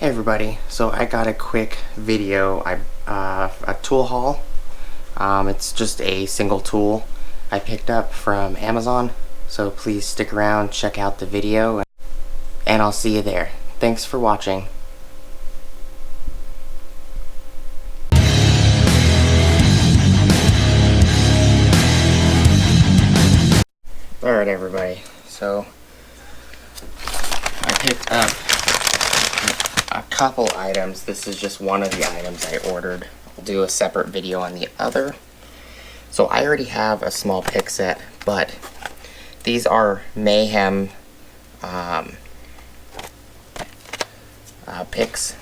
Hey everybody, so I got a quick video, a tool haul. It's just a single tool I picked up from Amazon, so please stick around, check out the video, and I'll see you there. Thanks for watching. Alright everybody, so I picked up a couple items. This is just one of the items I ordered. I'll do a separate video on the other. So I already have a small pick set, but these are Mayhem picks,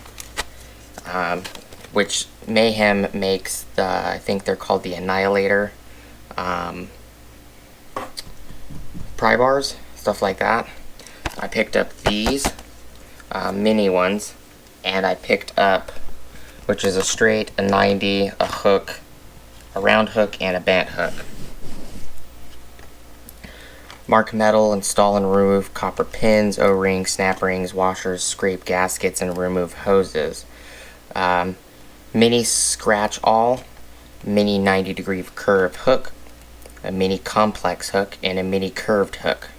which Mayhem makes the, I think they're called the Annihilator pry bars, stuff like that. I picked up these mini ones, and I picked up, which is a straight, a 90, a hook, a round hook, and a bent hook. Mark metal, install and remove copper pins, O-rings, snap rings, washers, scrape gaskets, and remove hoses. Mini scratch all, mini 90-degree curve hook, a mini complex hook, and a mini curved hook.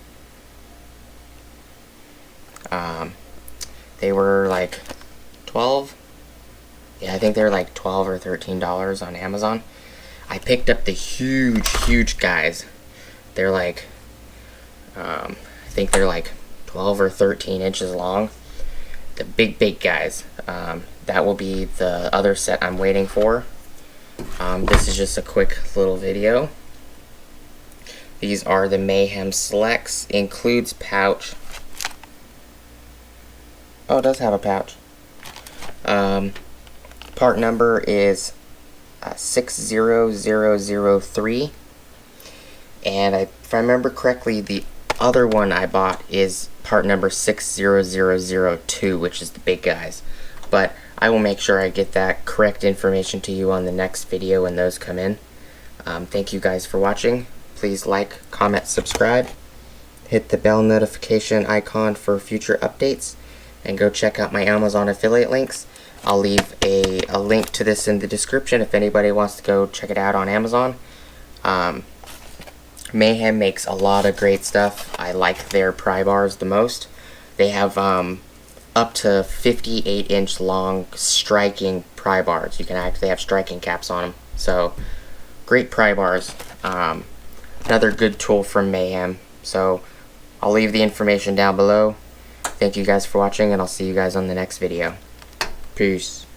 They were like 12. Yeah, I think they were like $12 or $13 on Amazon. I picked up the huge guys. They're like, I think they're like 12 or 13 inches long. The big guys. That will be the other set I'm waiting for. This is just a quick little video. These are the Mayhem Selects. Includes pouch. Oh, it does have a pouch. Part number is 60003. And if I remember correctly, the other one I bought is part number 60002, which is the big guys. But I will make sure I get that correct information to you on the next video when those come in. Thank you guys for watching. Please like, comment, subscribe. Hit the bell notification icon for future updates. And go check out my Amazon affiliate links. I'll leave a link to this in the description if anybody wants to go check it out on Amazon. Mayhem makes a lot of great stuff. I like their pry bars the most. They have up to 58-inch long striking pry bars. You can actually have striking caps on them. So, great pry bars. Another good tool from Mayhem. So, I'll leave the information down below. Thank you guys for watching, and I'll see you guys on the next video. Peace.